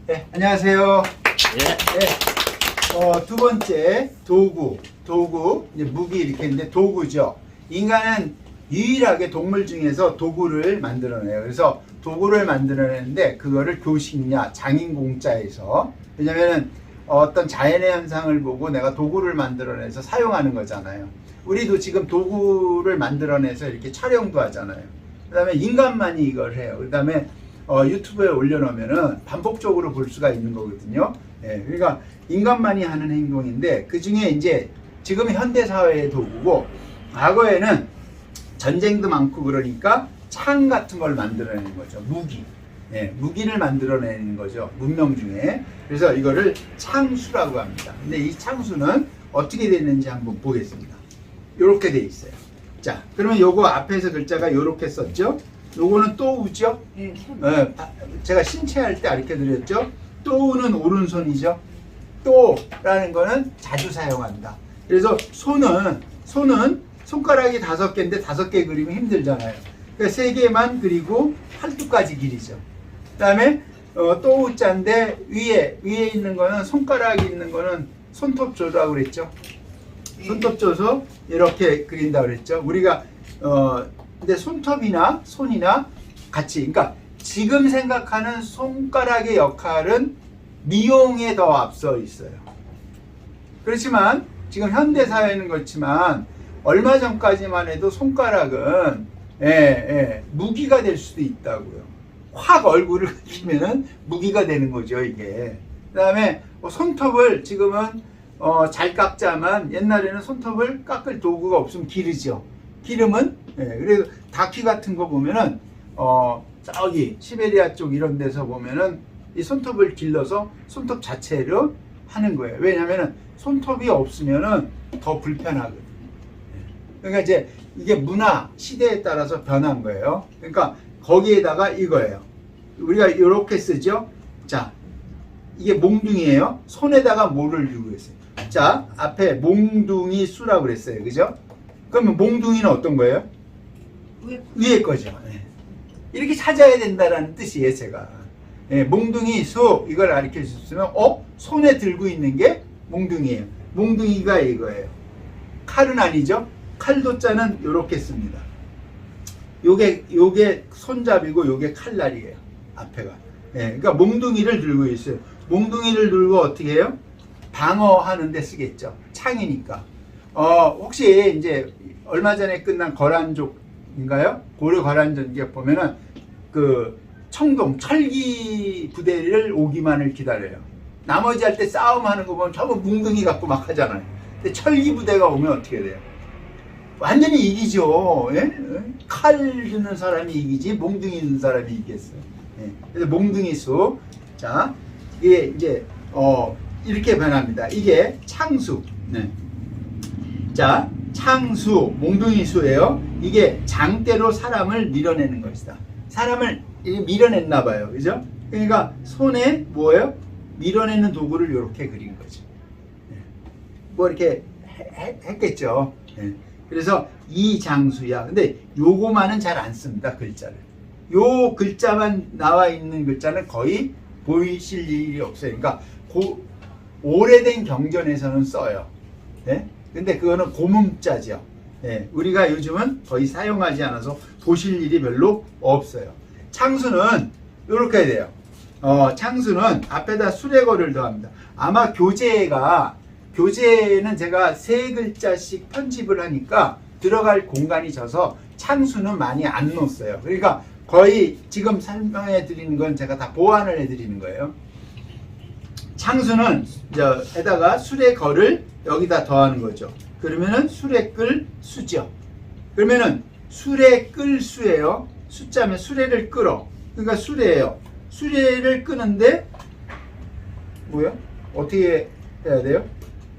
네, 안녕하세요. 예. 네, 두 번째 도구, 이제 무기 이렇게 있는데 도구죠. 인간은 유일하게 동물 중에서 도구를 만들어내요. 그래서 도구를 만들어내는데 그거를 교식냐, 장인공자에서, 왜냐면은 어떤 자연의 현상을 보고 내가 도구를 만들어내서 사용하는 거잖아요. 우리도 지금 도구를 만들어내서 이렇게 촬영도 하잖아요. 그 다음에 인간만이 이걸 해요. 그 다음에 유튜브에 올려놓으면은 반복적으로 볼 수가 있는 거거든요. 예, 그러니까 인간만이 하는 행동인데 그 중에 이제 지금 현대사회의 도구고, 과거에는 전쟁도 많고 그러니까 창 같은 걸 만들어내는 거죠. 무기. 예, 무기를 만들어내는 거죠. 문명 중에. 그래서 이거를 창수라고 합니다. 근데 이 창수는 어떻게 됐는지 한번 보겠습니다. 요렇게 돼 있어요. 자, 그러면 요거 앞에서 글자가 요렇게 썼죠? 요거는 또우죠? 네, 제가 신체할 때 가르쳐 드렸죠? 또우는 오른손이죠? 또라는 거는 자주 사용한다. 그래서 손은 손가락이 5개인데 5개 그리면 힘들잖아요. 그러니까 3개만 그리고 팔뚝까지 길이죠. 그 다음에 또우자인데 위에 있는 거는, 손가락이 있는 거는 손톱조라고 그랬죠? 손톱조서 이렇게 그린다고 그랬죠? 우리가 근데 손톱이나 손이나 같이, 그러니까 지금 생각하는 손가락의 역할은 미용에 더 앞서 있어요. 그렇지만 지금 현대사회는 그렇지만 얼마 전까지만 해도 손가락은 무기가 될 수도 있다고요. 확 얼굴을 가리면은 무기가 되는 거죠, 이게. 그 다음에 손톱을 지금은 잘 깎자만 옛날에는 손톱을 깎을 도구가 없으면 기르죠. 기름은, 그래서 다큐 같은 거 보면은 저기 시베리아 쪽 이런 데서 보면은 이 손톱을 길러서 손톱 자체로 하는 거예요. 왜냐면은 손톱이 없으면은 더 불편하거든요. 그러니까 이제 이게 문화 시대에 따라서 변한 거예요. 그러니까 거기에다가 이거예요. 우리가 이렇게 쓰죠. 자, 이게 몽둥이에요. 손에다가 뭐를 들고 있어요. 자, 앞에 몽둥이 수라고 그랬어요. 그죠? 그러면 몽둥이는 어떤 거예요? 위에 거죠. 이렇게 찾아야 된다라는 뜻이에요, 제가. 몽둥이 수, 이걸 가르쳐 주셨으면, 손에 들고 있는 게 몽둥이에요. 몽둥이가 이거예요. 칼은 아니죠? 칼도자는 요렇게 씁니다. 요게 손잡이고 요게 칼날이에요. 앞에가. 그러니까 몽둥이를 들고 있어요. 몽둥이를 들고 어떻게 해요? 방어하는 데 쓰겠죠. 창이니까. 혹시 이제 얼마 전에 끝난 거란족인가요? 고려 거란전기에 보면은 그 청동 철기 부대를 오기만을 기다려요. 나머지 할 때 싸움하는 거 보면 전부 뭉둥이 갖고 막 하잖아요. 근데 철기 부대가 오면 어떻게 돼요? 완전히 이기죠. 칼 드는 사람이 이기지 몽둥이 드는 사람이 이기겠어요. 그래서 몽둥이 수. 자, 이게 이제 이렇게 변합니다. 이게 창수. 자, 창수, 몽둥이 수예요. 이게 장대로 사람을 밀어내는 것이다. 사람을 밀어냈나 봐요. 그죠? 그러니까 손에 뭐예요? 밀어내는 도구를 이렇게 그린 거죠. 뭐 이렇게 했겠죠. 그래서 이 장수야. 근데 요거만은 잘 안 씁니다, 글자를. 요 글자만 나와 있는 글자는 거의 보이실 일이 없어요. 그러니까 오래된 경전에서는 써요. 근데 그거는 고문자죠. 우리가 요즘은 거의 사용하지 않아서 보실 일이 별로 없어요. 창수는 요렇게 돼요. 창수는 앞에다 수레거를 더합니다. 아마 교재는 제가 3글자씩 편집을 하니까 들어갈 공간이 져서 창수는 많이 안 넣었어요. 그러니까 거의 지금 설명해 드리는 건 제가 다 보완을 해 드리는 거예요. 창수는 에다가 수레거를 여기다 더하는 거죠. 그러면은 수레끌 수죠. 그러면은 수레끌 수예요. 숫자면 수레를 끌어. 그러니까 수레예요. 수레를 끄는데 뭐요? 어떻게 해야 돼요?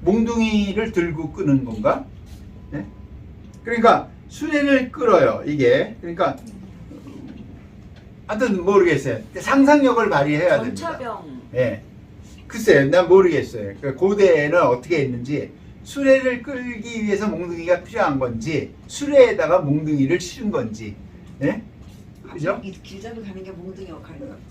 몽둥이를 들고 끄는 건가? 그러니까 수레를 끌어요. 이게. 그러니까 하여튼 모르겠어요. 상상력을 발휘해야 됩니다. 전차병. 글쎄요. 난 모르겠어요. 그러니까 고대에는 어떻게 했는지, 수레를 끌기 위해서 몽둥이가 필요한 건지, 수레에다가 몽둥이를 실은 건지. 그죠? 길잡이 가는 게 몽둥이 역할인 것 같아요.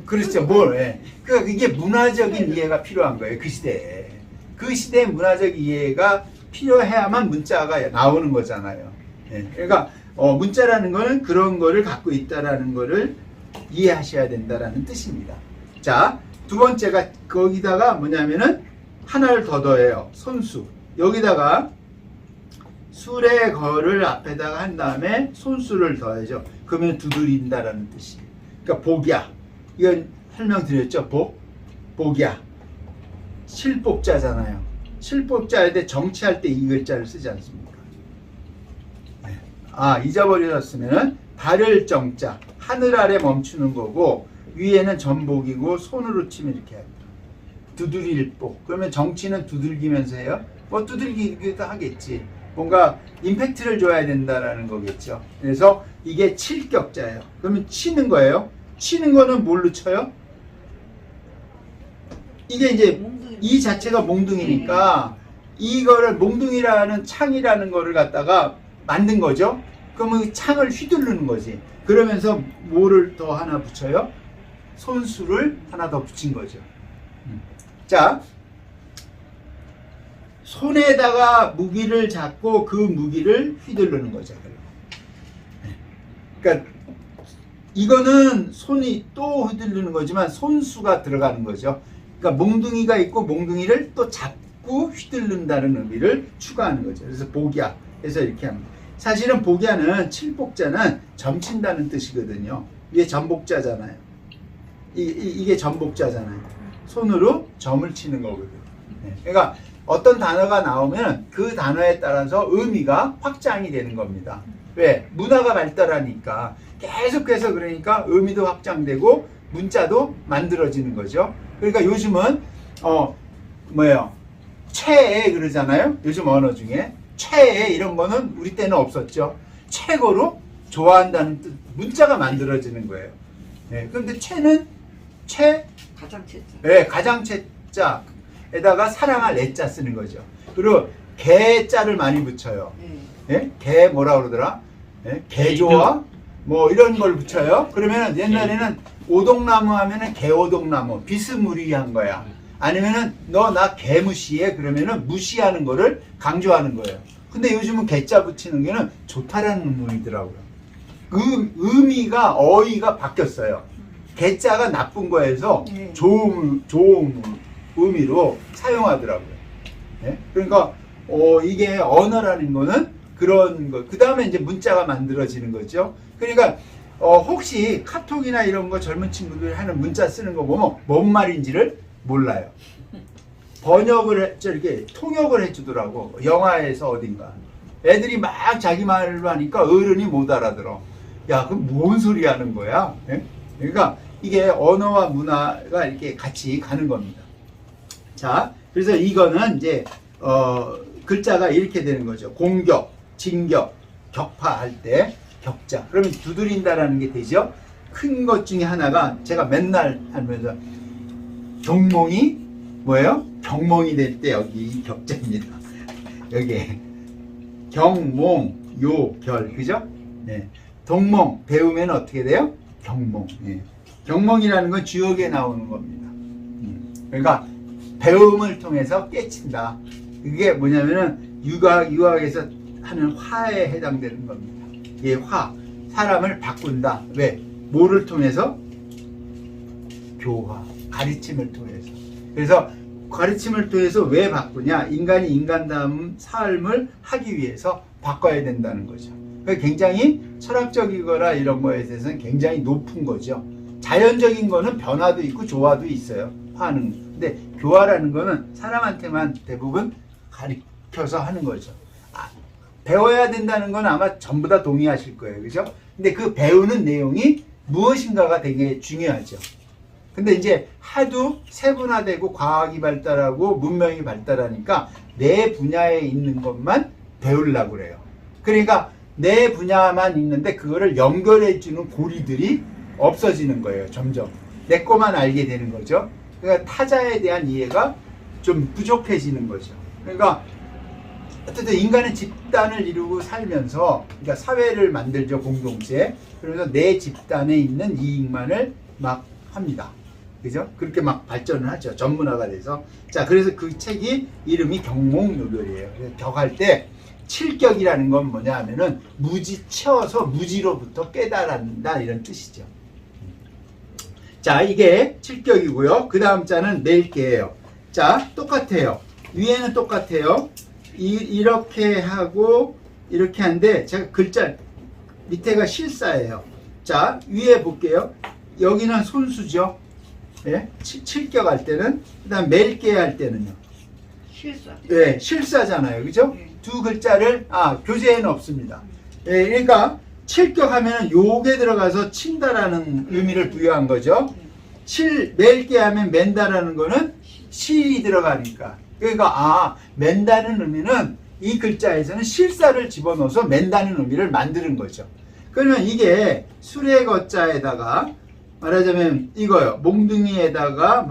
그렇죠. 뭘? 예. 그러니까 이게 문화적인 이해가 필요한 거예요. 그 시대에. 그 시대의 문화적 이해가 필요해야만 문자가 나오는 거잖아요. 예. 그러니까 문자라는 거는 그런 거를 갖고 있다라는 거를 이해하셔야 된다라는 뜻입니다. 자, 두 번째가 거기다가 뭐냐면은 하나를 더 더해요. 손수. 여기다가 술의 거를 앞에다가 한 다음에 손수를 더해죠. 그러면 두드린다라는 뜻이에요. 그러니까 복이야. 이건 설명드렸죠. 복이야. 칠복자잖아요. 칠복자인데 정치할 때 이 글자를 쓰지 않습니까? 네. 아, 잊어버리셨으면은 발을 정자. 하늘 아래 멈추는 거고 위에는 전복이고 손으로 치면 이렇게 합니다. 두드릴 복. 그러면 정치는 두들기면서 해요. 뭐 두들기기도 하겠지. 뭔가 임팩트를 줘야 된다라는 거겠죠. 그래서 이게 칠격자예요. 그러면 치는 거예요. 치는 거는 뭘로 쳐요? 이게 이제 이 자체가 몽둥이니까 이거를 몽둥이라는 창이라는 거를 갖다가 만든 거죠. 그러면 창을 휘두르는 거지. 그러면서 뭐를 더 하나 붙여요? 손수를 하나 더 붙인 거죠. 자, 손에다가 무기를 잡고 그 무기를 휘두르는 거죠. 그러니까 이거는 손이 또 휘두르는 거지만 손수가 들어가는 거죠. 그러니까 몽둥이가 있고 몽둥이를 또 잡고 휘두른다는 의미를 추가하는 거죠. 그래서 복야. 그래서 이렇게 합니다. 사실은 복야는 칠복자는 점친다는 뜻이거든요. 이게 전복자잖아요. 이게 전복자잖아요. 손으로 점을 치는 거거든요. 그러니까 어떤 단어가 나오면 그 단어에 따라서 의미가 확장이 되는 겁니다. 왜? 문화가 발달하니까 계속해서 그러니까 의미도 확장되고 문자도 만들어지는 거죠. 그러니까 요즘은 최애 그러잖아요. 요즘 언어 중에 최애 이런 거는 우리 때는 없었죠. 최고로 좋아한다는 뜻 문자가 만들어지는 거예요. 네, 그런데 최는 가장 최자. 네, 가장 최자에다가 사랑할 애자 쓰는 거죠. 그리고 개자를 많이 붙여요. 네? 개 뭐라 그러더라? 네? 개조와 뭐 이런 걸 붙여요. 그러면 옛날에는 오동나무 하면은 개오동나무 비스무리한 거야. 아니면은 너 나 개무시해 그러면은 무시하는 거를 강조하는 거예요. 근데 요즘은 개자 붙이는 게는 좋다라는 의미더라고요. 의미가 어휘가 바뀌었어요. 개자가 나쁜 거에서 좋은 의미로 사용하더라고요. 네? 그러니까 이게 언어라는 거는 그런 거. 그 다음에 이제 문자가 만들어지는 거죠. 그러니까 혹시 카톡이나 이런 거 젊은 친구들이 하는 문자 쓰는 거 보면 뭔 말인지를 몰라요. 번역을 이렇게 통역을 해주더라고. 영화에서 어딘가. 애들이 막 자기 말로 하니까 어른이 못 알아들어. 야, 그럼 뭔 소리 하는 거야? 네? 그러니까 이게 언어와 문화가 이렇게 같이 가는 겁니다. 자, 그래서 이거는 이제 글자가 이렇게 되는 거죠. 공격, 진격, 격파할 때 격자. 그러면 두드린다라는 게 되죠. 큰 것 중에 하나가 제가 맨날 하면서 경몽이 뭐예요? 경몽이 될 때 여기 이 격자입니다. 여기 경몽, 요결, 그죠? 네. 동몽 배우면 어떻게 돼요? 경몽. 네. 경몽이라는 건 주역에 나오는 겁니다. 그러니까 배움을 통해서 깨친다. 그게 뭐냐면은 유학에서 하는 화에 해당되는 겁니다. 이게 화, 사람을 바꾼다. 왜? 뭐를 통해서? 교화, 가르침을 통해서. 그래서 가르침을 통해서 왜 바꾸냐? 인간이 인간다운 삶을 하기 위해서 바꿔야 된다는 거죠. 굉장히 철학적이거나 이런 거에 대해서는 굉장히 높은 거죠. 자연적인 거는 변화도 있고 조화도 있어요. 화는. 근데 교화라는 거는 사람한테만 대부분 가르쳐서 하는 거죠. 배워야 된다는 건 아마 전부 다 동의하실 거예요. 그죠? 근데 그 배우는 내용이 무엇인가가 되게 중요하죠. 근데 이제 하도 세분화되고 과학이 발달하고 문명이 발달하니까 내 분야에 있는 것만 배우려고 그래요. 그러니까 내 분야만 있는데 그거를 연결해주는 고리들이 없어지는 거예요. 점점. 내 것만 알게 되는 거죠. 그러니까 타자에 대한 이해가 좀 부족해지는 거죠. 그러니까 어쨌든 인간은 집단을 이루고 살면서 그러니까 사회를 만들죠. 공동체. 그러면서 내 집단에 있는 이익만을 막 합니다. 그죠? 그렇게 막 발전을 하죠. 전문화가 돼서. 자, 그래서 그 책이 이름이 경몽요결이에요. 격할 때 칠격이라는 건 뭐냐 하면은 무지 채워서 무지로부터 깨달았다 이런 뜻이죠. 자, 이게 칠격이고요. 그 다음 자는 멜게예요. 자, 똑같아요. 위에는 똑같아요. 이렇게 하고 이렇게 하는데 제가 글자 밑에가 실사예요. 자, 위에 볼게요. 여기는 손수죠. 예? 칠격 할 때는. 그 다음 멜게 할 때는요. 실사. 예, 실사잖아요. 그죠? 두 글자를, 교재에는 없습니다. 예, 그러니까 칠격하면 요게 들어가서 친다라는 의미를 부여한 거죠. 멜게 하면 맨다라는 거는 실이 들어가니까. 그러니까, 맨다는 의미는 이 글자에서는 실사를 집어넣어서 맨다는 의미를 만드는 거죠. 그러면 이게 수레거자에다가 말하자면 이거요. 몽둥이에다가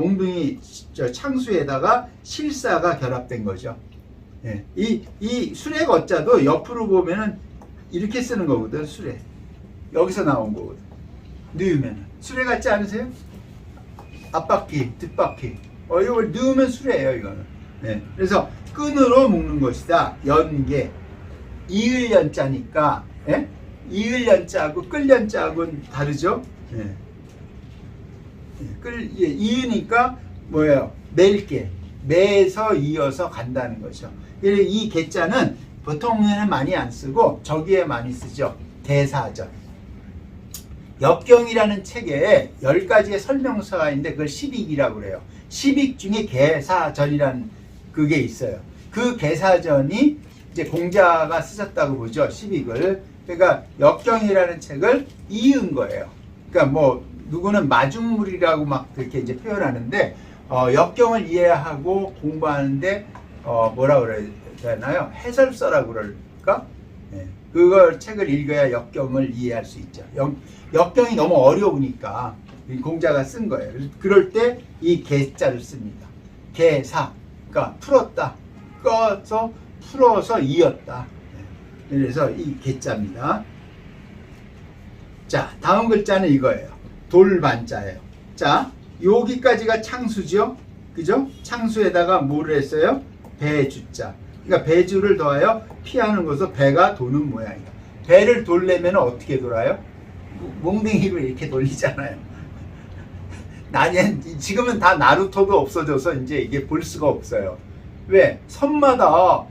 창수에다가 실사가 결합된 거죠. 예. 이 수레거자도 옆으로 보면은 이렇게 쓰는 거거든. 수레. 여기서 나온 거거든. 넣으면은 수레 같지 않으세요? 앞바퀴, 뒷바퀴. 이걸 넣으면 수레예요, 이거는. 예. 그래서 끈으로 묶는 것이다. 연계. 이을연자니까. 예? 이을연자하고 끌연자하고는 다르죠. 예. 이으니까 뭐예요? 멜게. 매에서 이어서 간다는 거죠. 이 개자는 보통에는 많이 안 쓰고 저기에 많이 쓰죠. 대사전. 역경이라는 책에 10가지의 설명서가 있는데 그걸 시빅이라고 그래요. 시빅 중에 개사전이라는 그게 있어요. 그 개사전이 이제 공자가 쓰셨다고 보죠. 시빅을. 그러니까 역경이라는 책을 이은 거예요. 그러니까 뭐 누구는 마중물이라고 막 그렇게 이제 표현하는데 역경을 이해하고 공부하는데 뭐라 그래야 되나요? 해설서라고 그럴까? 네. 그걸 책을 읽어야 역경을 이해할 수 있죠. 역경이 너무 어려우니까 공자가 쓴 거예요. 그럴 때 이 개자를 씁니다. 개사, 그러니까 풀었다, 꺼서 풀어서 이었다. 네. 그래서 이 개자입니다. 자, 다음 글자는 이거예요. 돌반자예요. 자, 여기까지가 창수죠. 그죠? 창수에다가 뭐를 했어요? 배주자. 그러니까 배주를 더하여 피하는 것으로 배가 도는 모양이다. 배를 돌려면 어떻게 돌아요? 몽둥이로 이렇게 돌리잖아요. 지금은 다 나루토도 없어져서 이제 이게 볼 수가 없어요. 왜? 섬마다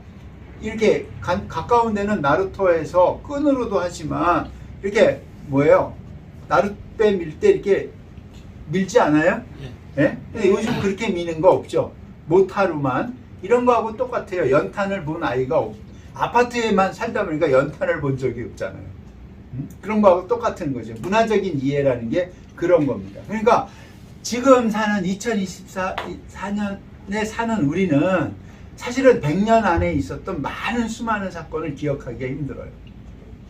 이렇게 가까운 데는 나루토에서 끈으로도 하지만 이렇게 뭐예요? 나룻배 밀 때 이렇게 밀지 않아요? 예? 근데 요즘 그렇게 미는 거 없죠. 모타루만 이런 거하고 똑같아요. 연탄을 본 아이가 아파트에만 살다 보니까 연탄을 본 적이 없잖아요. 그런 거하고 똑같은 거죠. 문화적인 이해라는 게 그런 겁니다. 그러니까 지금 사는 2024년에 사는 우리는 사실은 100년 안에 있었던 많은 수많은 사건을 기억하기가 힘들어요.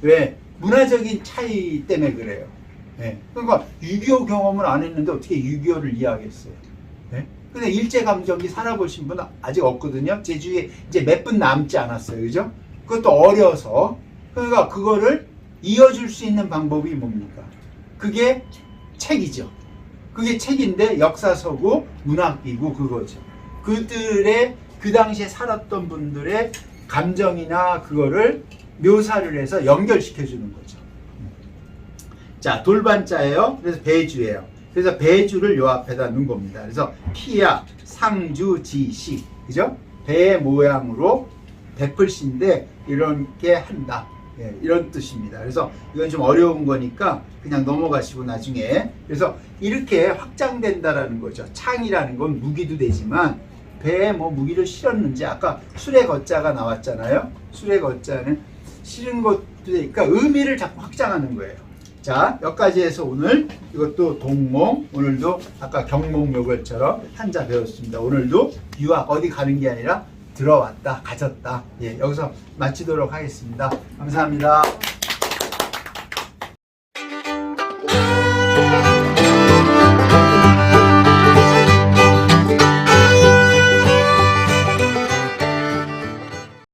왜? 문화적인 차이 때문에 그래요. 네. 그러니까 6.25 경험을 안 했는데 어떻게 6.25를 이해하겠어요. 네? 근데 일제감정기 살아보신 분은 아직 없거든요. 제주에 이제 몇 분 남지 않았어요. 그죠? 그것도 어려서. 그러니까 그거를 이어줄 수 있는 방법이 뭡니까? 그게 책이죠. 그게 책인데 역사서고 문학이고 그거죠. 그들의 그 당시에 살았던 분들의 감정이나 그거를 묘사를 해서 연결시켜 주는 거죠. 자, 돌반자예요. 그래서 배주예요. 그래서 배주를 요 앞에다 넣은 겁니다. 그래서 피야, 상주, 지시. 그죠? 배의 모양으로 베풀신데 이렇게 한다. 예, 이런 뜻입니다. 그래서 이건 좀 어려운 거니까 그냥 넘어가시고 나중에. 그래서 이렇게 확장된다라는 거죠. 창이라는 건 무기도 되지만 배에 뭐 무기를 실었는지 아까 수레거자가 나왔잖아요. 수레거자는 실은 것도 되니까 의미를 자꾸 확장하는 거예요. 자, 여기까지 해서 오늘 이것도 동몽, 오늘도 아까 경몽요걸처럼 한자 배웠습니다. 오늘도 유학 어디 가는 게 아니라 들어왔다, 가졌다. 예, 여기서 마치도록 하겠습니다. 감사합니다.